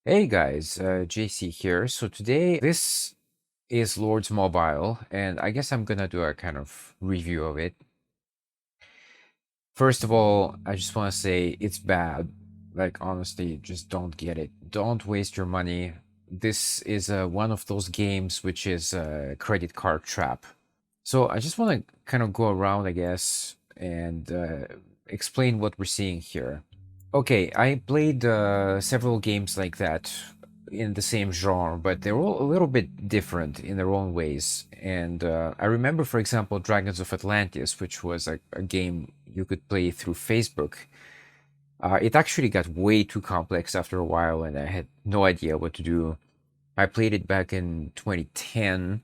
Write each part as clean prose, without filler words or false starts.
Hey guys, JC here. So today this is Lord's Mobile, and I guess I'm gonna do a kind of review of it. First of all, I just want to say it's bad. Like honestly, just don't get it. Don't waste your money. This is one of those games which is a credit card trap. So I just want to kind of go around, I guess, and explain what we're seeing here. Okay, I played several games like that in the same genre, but they're all a little bit different in their own ways. And I remember, for example, Dragons of Atlantis, which was a game you could play through Facebook. It actually got way too complex after a while, and I had no idea what to do. I played it back in 2010,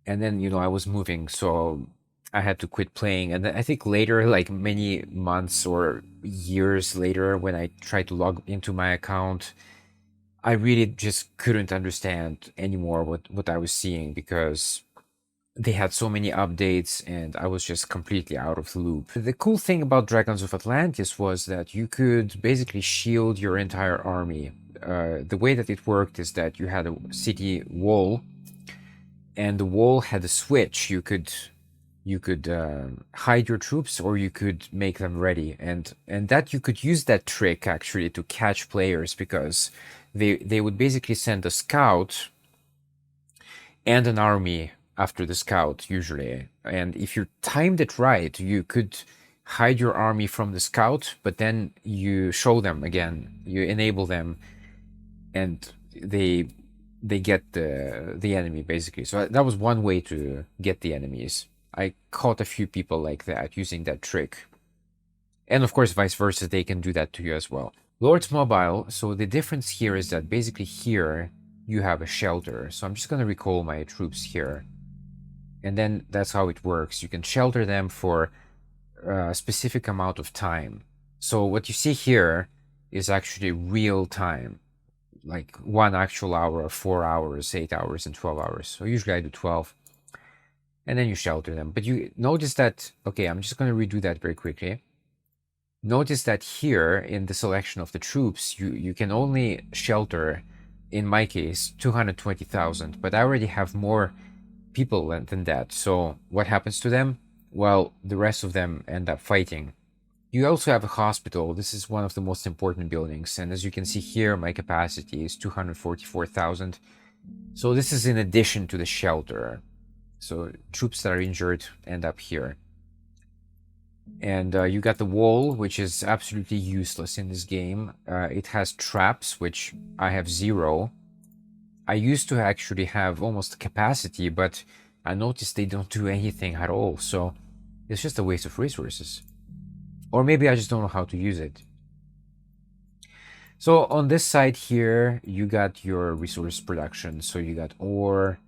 and then, I was moving, so I had to quit playing. And then I think later, like many months or years later, when I tried to log into my account, I really just couldn't understand anymore what I was seeing because they had so many updates and I was just completely out of the loop. The cool thing about Dragons of Atlantis was that you could basically shield your entire army. The way that it worked is that you had a city wall, and the wall had a switch. You could hide your troops, or you could make them ready, and that you could use that trick actually to catch players, because they would basically send a scout and an army after the scout usually. And if you timed it right, you could hide your army from the scout, but then you show them again, you enable them, and they get the enemy basically. So that was one way to get the enemies. I caught a few people like that using that trick. And of course, vice versa, they can do that to you as well. Lord's Mobile, so the difference here is that basically here you have a shelter. So I'm just going to recall my troops here. And then that's how it works. You can shelter them for a specific amount of time. So what you see here is actually real time, like 1 actual hour, 4 hours, 8 hours, and 12 hours. So usually I do 12. And then you shelter them. But you notice that, okay, I'm just going to redo that very quickly. Notice that here in the selection of the troops, you can only shelter, in my case, 220,000, but I already have more people than that. So what happens to them? Well, the rest of them end up fighting. You also have a hospital. This is one of the most important buildings. And as you can see here, my capacity is 244,000. So this is in addition to the shelter. So troops that are injured end up here. And you got the wall, which is absolutely useless in this game. It has traps, which I have 0. I used to actually have almost capacity, but I noticed they don't do anything at all. So it's just a waste of resources. Or maybe I just don't know how to use it. So on this side here, you got your resource production. So you got ore,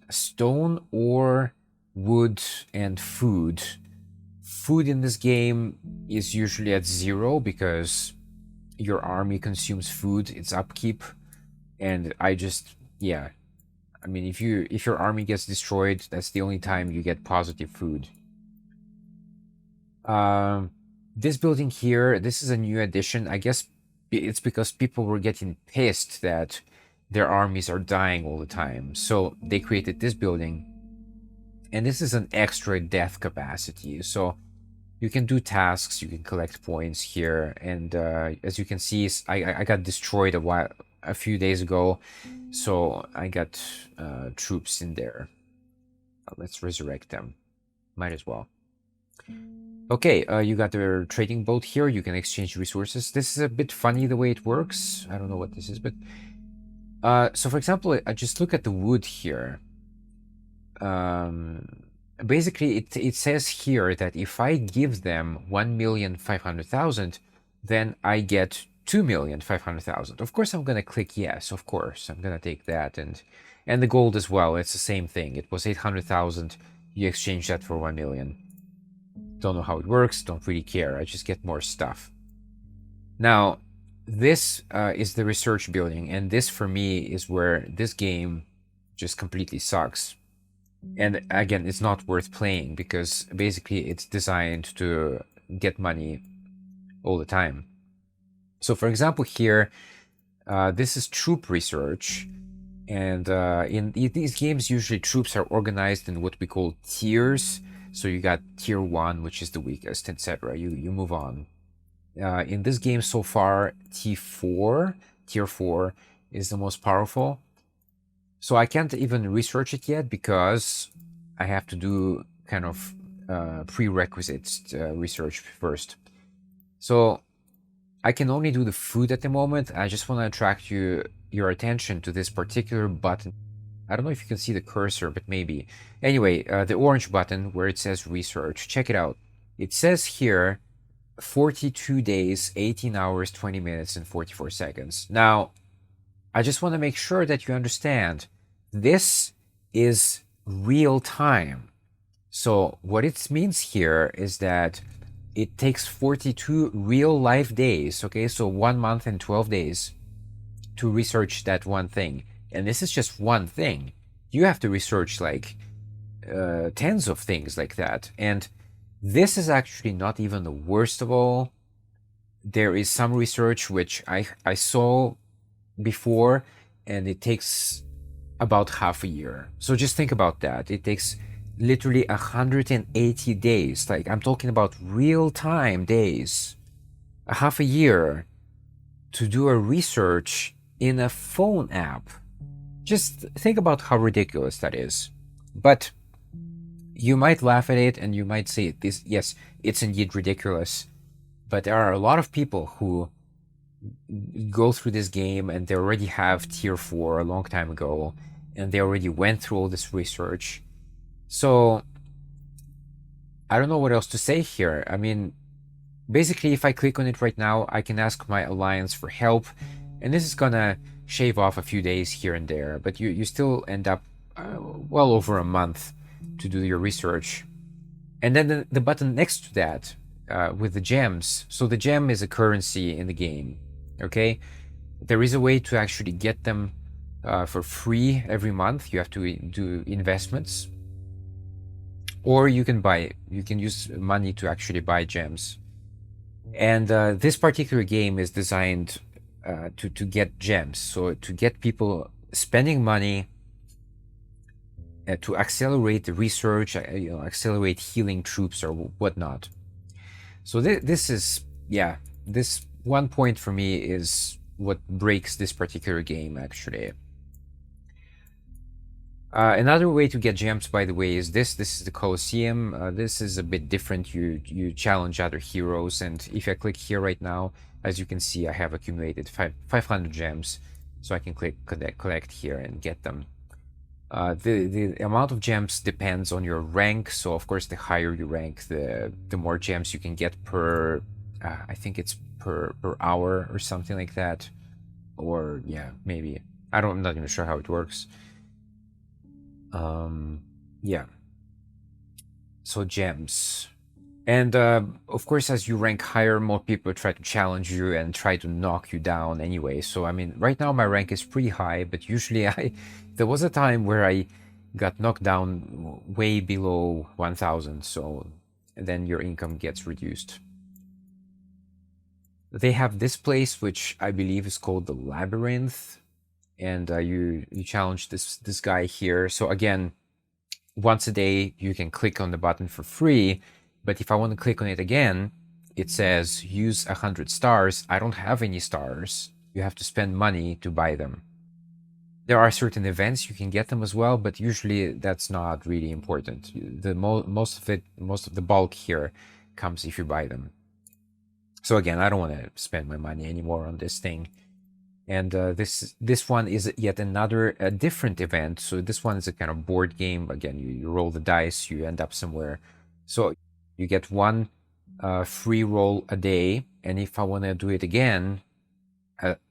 stone, ore, wood, and food. Food in this game is usually at 0 because your army consumes food, it's upkeep. And I mean, if your army gets destroyed, that's the only time you get positive food. This building here, this is a new addition. I guess it's because people were getting pissed that their armies are dying all the time. So they created this building. And this is an extra death capacity. So you can do tasks, you can collect points here. And as you can see, I got destroyed a few days ago. So I got troops in there. Let's resurrect them. Might as well. Okay, you got the trading boat here. You can exchange resources. This is a bit funny the way it works. I don't know what this is, but... so for example, I just look at the wood here. Basically, it says here that if I give them 1,500,000, then I get 2,500,000. Of course, I'm gonna click yes. Of course, I'm gonna take that, and the gold as well. It's the same thing. It was 800,000. You exchange that for 1 million. Don't know how it works. Don't really care. I just get more stuff. Now, this is the research building, and this for me is where this game just completely sucks. And again, it's not worth playing because basically it's designed to get money all the time. So for example, here, this is troop research. And in these games, usually troops are organized in what we call tiers. So you got tier 1, which is the weakest, etc. You move on. In this game so far, tier 4 is the most powerful. So I can't even research it yet because I have to do kind of prerequisites research first. So I can only do the food at the moment. I just want to attract your attention to this particular button. I don't know if you can see the cursor, but maybe. Anyway, the orange button where it says research. Check it out. It says here 42 days, 18 hours, 20 minutes, and 44 seconds. Now, I just want to make sure that you understand this is real time. So what it means here is that it takes 42 real life days, okay? So 1 month and 12 days to research that one thing. And this is just one thing. You have to research like tens of things like that. And this is actually not even the worst of all. There is some research which I saw before, and it takes about half a year. So just think about that. It takes literally 180 days. Like, I'm talking about real-time days. A half a year to do a research in a phone app. Just think about how ridiculous that is. But you might laugh at it and you might say, "This, yes, it's indeed ridiculous." But there are a lot of people who go through this game and they already have tier 4 a long time ago, and they already went through all this research. So I don't know what else to say here. I mean, basically, if I click on it right now, I can ask my alliance for help, and this is gonna shave off a few days here and there, but you still end up well over a month to do your research. And then the button next to that with the gems. So the gem is a currency in the game, okay? There is a way to actually get them for free every month. You have to do investments, or you can use money to actually buy gems. And this particular game is designed to get gems, so to get people spending money to accelerate the research, accelerate healing troops or whatnot. So this is, yeah, this one point for me is what breaks this particular game, actually. Another way to get gems, by the way, is this. This is the Colosseum. This is a bit different. You challenge other heroes, and if I click here right now, as you can see, I have accumulated 500 gems, so I can click collect here and get them. The amount of gems depends on your rank, so of course the higher you rank, the more gems you can get per, I think it's per hour or something like that, or yeah, maybe. I'm not even sure how it works. Yeah. So gems. And of course, as you rank higher, more people try to challenge you and try to knock you down anyway. So, I mean, right now my rank is pretty high, but usually there was a time where I got knocked down way below 1,000. So then your income gets reduced. They have this place, which I believe is called the Labyrinth. And you challenge this guy here. So again, once a day, you can click on the button for free. But if I want to click on it again, it says use 100 stars. I don't have any stars. You have to spend money to buy them. There are certain events you can get them as well, but usually that's not really important. The most of the bulk here comes if you buy them. So again, I don't want to spend my money anymore on this thing. And this one is yet another different event. So this one is a kind of board game. Again, you roll the dice, you end up somewhere. So you get one free roll a day. And if I want to do it again,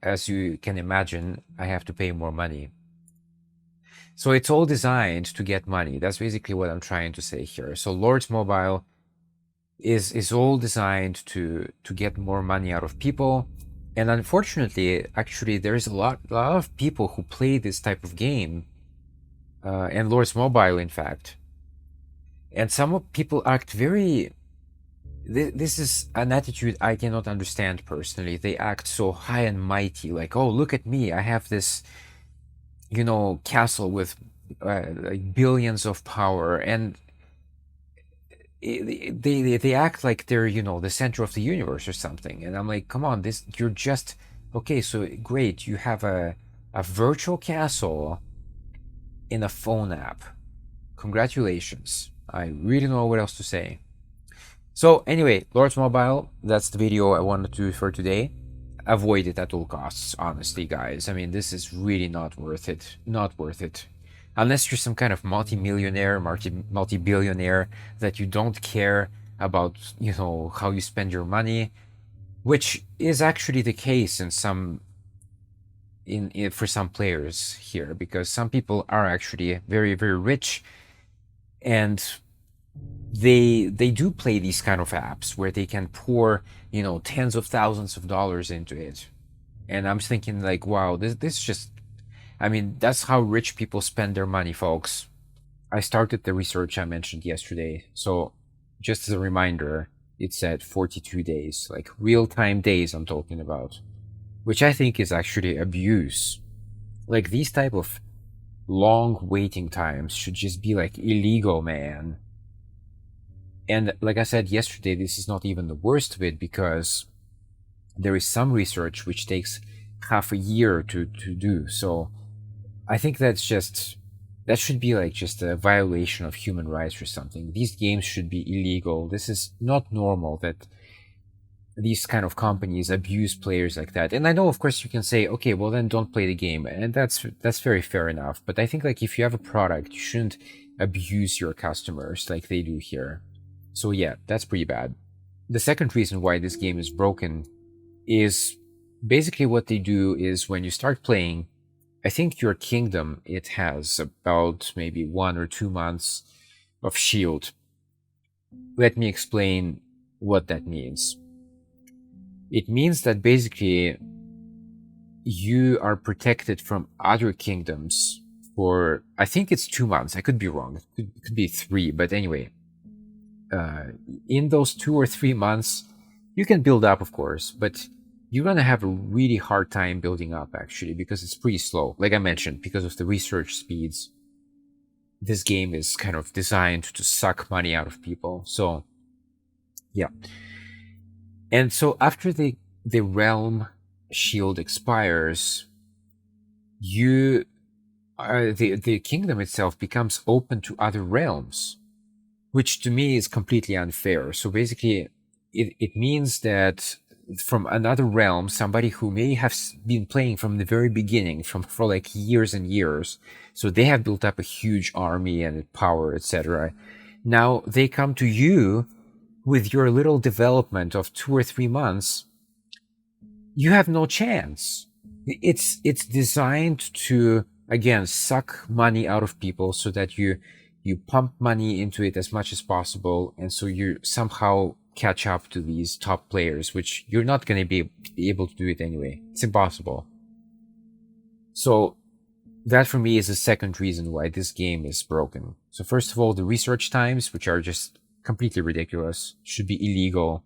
as you can imagine, I have to pay more money. So it's all designed to get money. That's basically what I'm trying to say here. So Lords Mobile is all designed to get more money out of people. And unfortunately, actually, there's a lot of people who play this type of game, and Lords Mobile, in fact. And some people act very this is an attitude I cannot understand personally. They act so high and mighty, like, oh, look at me, I have this, castle with like billions of power, and they act like they're, the center of the universe or something. And I'm like, come on, this you're just okay. So great, you have a virtual castle in a phone app. Congratulations. I really don't know what else to say. So anyway, Lords Mobile, that's the video I wanted to do for today. Avoid it at all costs, honestly, guys. I mean, this is really not worth it. Not worth it. Unless you're some kind of multi-millionaire, multi-billionaire that you don't care about, how you spend your money, which is actually the case in for some players here, because some people are actually very, very rich, and they do play these kind of apps where they can pour, tens of thousands of dollars into it. And I'm thinking like, wow, this just, I mean, that's how rich people spend their money, folks. I started the research I mentioned yesterday. So just as a reminder, it said 42 days, like real-time days I'm talking about, which I think is actually abuse. Like these type of long waiting times should just be like illegal, man. And like I said yesterday, this is not even the worst of it, because there is some research which takes half a year to do. So I think that should be like just a violation of human rights or something. These games should be illegal. This is not normal that these kind of companies abuse players like that. And I know, of course, you can say, okay, well then don't play the game. And that's very fair enough. But I think like if you have a product, you shouldn't abuse your customers like they do here. So yeah, that's pretty bad. The second reason why this game is broken is basically what they do is when you start playing, I think your kingdom, it has about maybe 1 or 2 months of shield. Let me explain what that means. It means that basically you are protected from other kingdoms for, I think it's 2 months. I could be wrong. It could be 3, but anyway. In those 2 or 3 months, you can build up, of course, but you're going to have a really hard time building up, actually, because it's pretty slow. Like I mentioned, because of the research speeds, this game is kind of designed to suck money out of people. So, yeah. And so after the realm shield expires, the kingdom itself becomes open to other realms, which to me is completely unfair. So basically, it means that from another realm, somebody who may have been playing from the very beginning, for like years and years, so they have built up a huge army and power, etc. Now they come to you with your little development of 2 or 3 months. You have no chance. It's designed to, again, suck money out of people so that you pump money into it as much as possible, and so you somehow catch up to these top players, which you're not going to be able to do it anyway. It's impossible. So that for me is the second reason why this game is broken. So first of all, the research times, which are just completely ridiculous, should be illegal.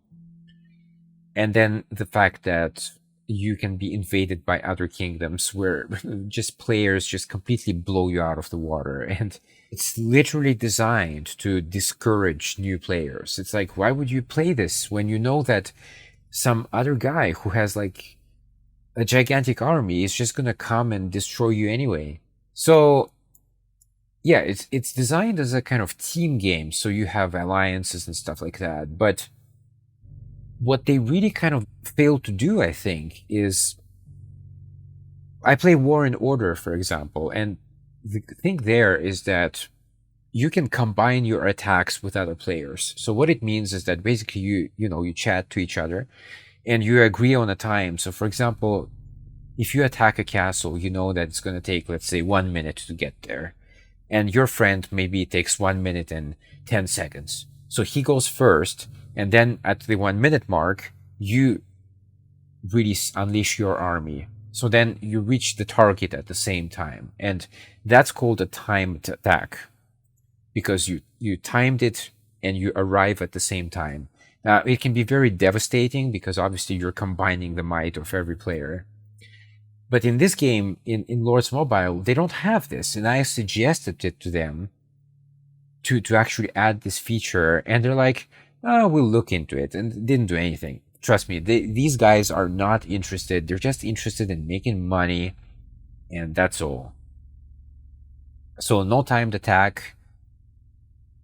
And then the fact that you can be invaded by other kingdoms where just players just completely blow you out of the water. And it's literally designed to discourage new players. It's like, why would you play this when you know that some other guy who has like a gigantic army is just going to come and destroy you anyway? So yeah, it's designed as a kind of team game. So you have alliances and stuff like that. But what they really kind of failed to do, I think, is I play War and Order, for example, and the thing there is that you can combine your attacks with other players. So what it means is that basically you chat to each other and you agree on a time. So for example, if you attack a castle, you know that it's going to take, let's say, 1 minute to get there. And your friend maybe takes 1 minute and 10 seconds. So he goes first, and then at the 1 minute mark, you really unleash your army. So then you reach the target at the same time. And that's called a timed attack, because you timed it and you arrive at the same time. It can be very devastating because obviously you're combining the might of every player. But in this game, in Lords Mobile, they don't have this. And I suggested it to them to actually add this feature. And they're like, oh, we'll look into it. And didn't do anything. Trust me, these guys are not interested. They're just interested in making money. And that's all. So no timed attack.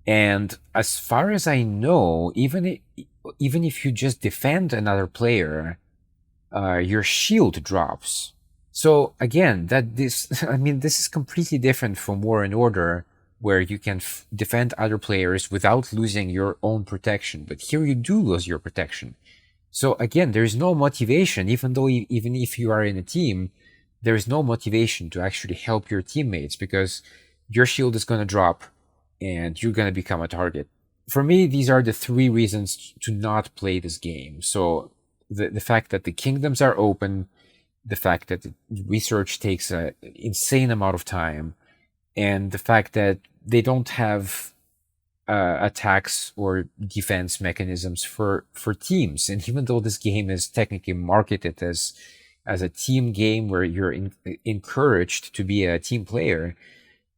And as far as I know, even if you just defend another player, your shield drops. So again, I mean, this is completely different from War and Order, where you can defend other players without losing your own protection. But here you do lose your protection. So again, there is no motivation, even if you are in a team, there is no motivation to actually help your teammates because your shield is going to drop and you're going to become a target. For me, these are the three reasons to not play this game. So the fact that the kingdoms are open, the fact that the research takes an insane amount of time, and the fact that they don't have attacks or defense mechanisms for teams. And even though this game is technically marketed as a team game where you're encouraged to be a team player,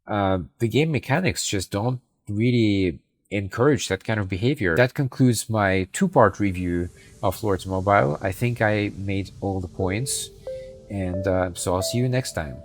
the game mechanics just don't really encourage that kind of behavior. That concludes my two-part review of Lords Mobile. I think I made all the points, and so I'll see you next time.